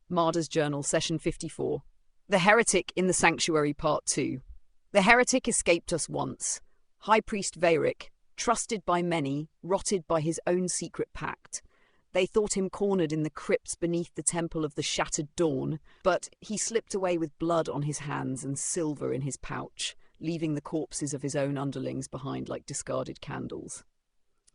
Marder's Journal, Session 54. The Heretic in the Sanctuary, Part 2. The Heretic escaped us once. High Priest Heretic, trusted by many, rotted by his own secret pact. They thought him cornered in the crypts beneath the Temple of the Shattered Dawn, but he slipped away with blood on his hands and silver in his pouch, leaving the corpses of his own underlings behind like discarded candles.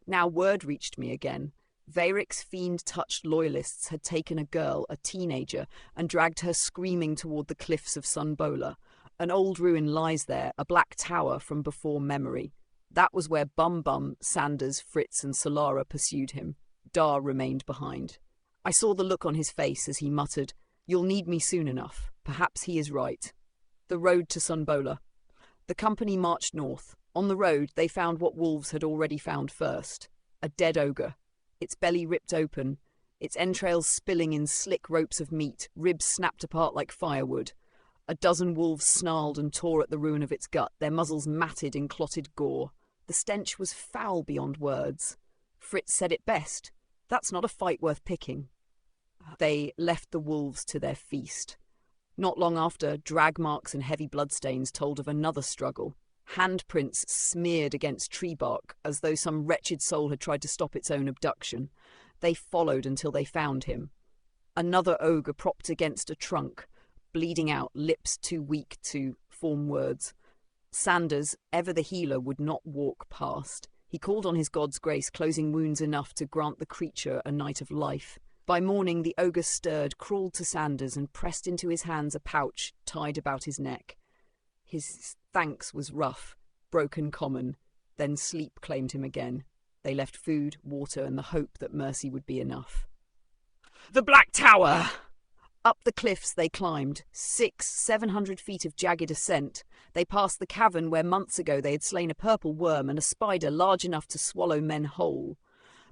Now word reached me again. Heretic's fiend-touched loyalists had taken a girl, a teenager, and dragged her screaming toward the cliffs of Sunbola. An old ruin lies there, a black tower from before memory. That was where Bum, Sanders, Fritz, and Solara pursued him. Dar remained behind. I saw the look on his face as he muttered, "You'll need me soon enough. Perhaps he is right." The road to Sunbola. The company marched north. On the road, they found what wolves had already found first. A dead ogre. Its belly ripped open, its entrails spilling in slick ropes of meat, ribs snapped apart like firewood. A dozen wolves snarled and tore at the ruin of its gut, their muzzles matted in clotted gore. The stench was foul beyond words. Fritz said it best. That's not a fight worth picking. They left the wolves to their feast. Not long after, drag marks and heavy bloodstains told of another struggle. Handprints smeared against tree bark, as though some wretched soul had tried to stop its own abduction. They followed until they found him. Another ogre propped against a trunk, bleeding out, lips too weak to form words. Sanders, ever the healer, would not walk past. He called on his god's grace, closing wounds enough to grant the creature a night of life. By morning, the ogre stirred, crawled to Sanders, and pressed into his hands a pouch tied about his neck. His thanks was rough, broken common. Then sleep claimed him again. They left food, water, and the hope that mercy would be enough. The Black Tower! Up the cliffs they climbed, 700 feet of jagged ascent. They passed the cavern where months ago they had slain a purple worm and a spider large enough to swallow men whole.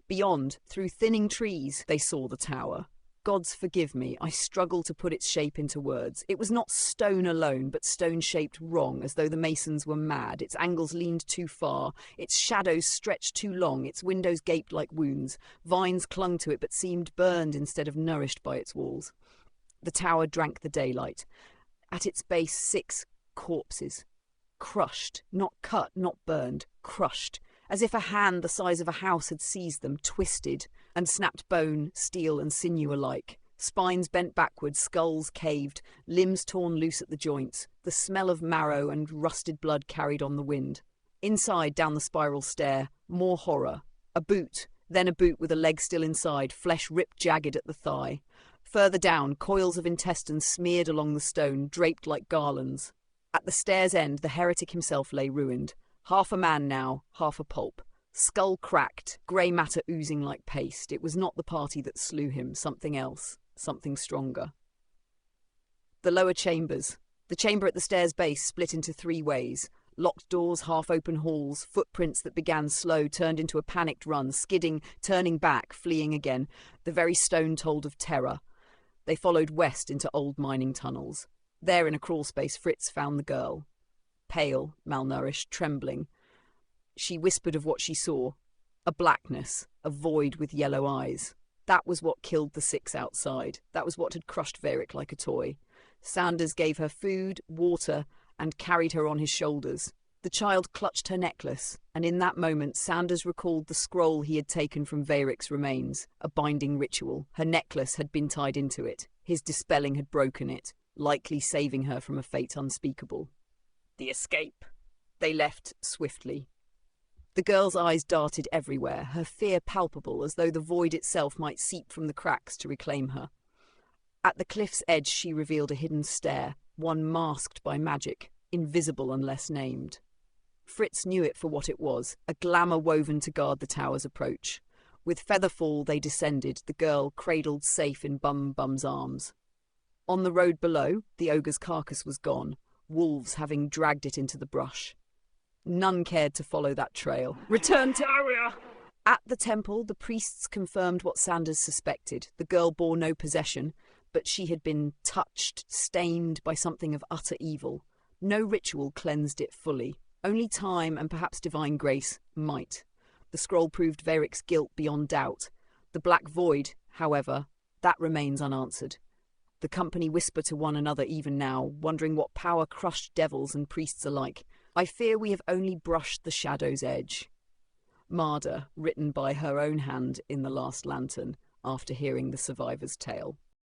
Beyond, through thinning trees, they saw the tower. Gods forgive me, I struggle to put its shape into words. It was not stone alone, but stone-shaped wrong, as though the masons were mad. Its angles leaned too far, its shadows stretched too long, its windows gaped like wounds. Vines clung to it, but seemed burned instead of nourished by its walls. The tower drank the daylight. At its base, 6 corpses. Crushed, not cut, not burned, crushed. As if a hand the size of a house had seized them, twisted, and snapped bone, steel, and sinew alike. Spines bent backward, skulls caved, limbs torn loose at the joints, the smell of marrow and rusted blood carried on the wind. Inside, down the spiral stair, more horror. A boot, then a boot with a leg still inside, flesh ripped jagged at the thigh. Further down, coils of intestines smeared along the stone, draped like garlands. At the stair's end, the heretic himself lay ruined. Half a man now, half a pulp. Skull cracked, grey matter oozing like paste. It was not the party that slew him, something else, something stronger. The lower chambers. The chamber at the stair's base split into 3 ways. Locked doors, half-open halls, footprints that began slow turned into a panicked run, skidding, turning back, fleeing again. The very stone told of terror. They followed west into old mining tunnels. There in a crawlspace, Fritz found the girl. Pale, malnourished, trembling. She whispered of what she saw. A blackness, a void with yellow eyes. That was what killed the 6 outside. That was what had crushed Heretic like a toy. Sanders gave her food, water, and carried her on his shoulders. The child clutched her necklace, and in that moment Sanders recalled the scroll he had taken from Heretic's remains, a binding ritual. Her necklace had been tied into it. His dispelling had broken it, likely saving her from a fate unspeakable. The escape. They left swiftly. The girl's eyes darted everywhere, her fear palpable, as though the void itself might seep from the cracks to reclaim her. At the cliff's edge she revealed a hidden stair, one masked by magic, invisible unless named. Fritz knew it for what it was, a glamour woven to guard the tower's approach. With featherfall they descended, the girl cradled safe in Bum's arms. On the road below, the ogre's carcass was gone, wolves having dragged it into the brush. None cared to follow that trail. Return to area! At the temple, the priests confirmed what Sanders suspected. The girl bore no possession, but she had been touched, stained by something of utter evil. No ritual cleansed it fully. Only time and perhaps divine grace might. The scroll proved Heretic's guilt beyond doubt. The black void, however, that remains unanswered. The company whisper to one another even now, wondering what power crushed devils and priests alike. I fear we have only brushed the shadow's edge. Marder, written by her own hand in the last lantern, after hearing the survivor's tale.